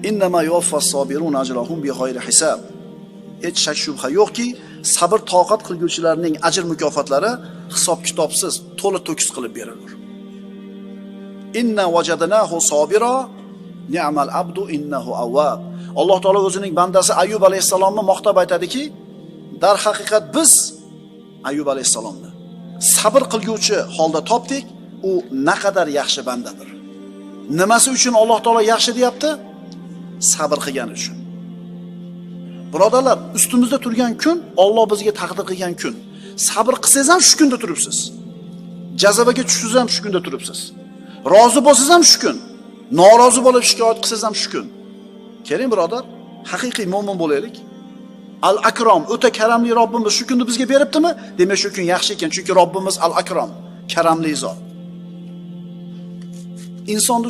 Innama yuwaffas sabirun ajrahum bighayri hisab. Hech shak shubha yo'qki, sabr toqat qilguvchilarning ajr mukofotlari hisob-kitobsiz, to'la to'kis qilib beriladi. Inna wajadnahu sabira ni'mal abdu innahu awwab. Alloh taolo o'zining bandasi Ayyub alayhisalomni maqtab aytadiki, dar haqiqat biz Ayyub alayhisalomni sabr qilguvchi holda topdik, u naqadar yaxshi bandadir. Nimasi uchun Alloh taolo yaxshi deyapti? Sabr qilgani uchun. Birodarlar, ustimizda turgan kun Alloh bizga taqdir qilgan kun. Sabr qilsangiz ham shu kunda turibsiz. Jazobaga tushsangiz ham shu kunda turibsiz. Rozi bo'lsangiz ham shu kun. Norozi bo'lib shikoyat qilsangiz ham shu kun. Keling birodar, haqiqiy mo'min bo'laylik. Al-Akram, o'ta karamli Robbimiz shu kunni bizga beribdimi? Demak, shu kun yaxshi ekan, chunki Robbimiz Al-Akram, karamli zot. Insonni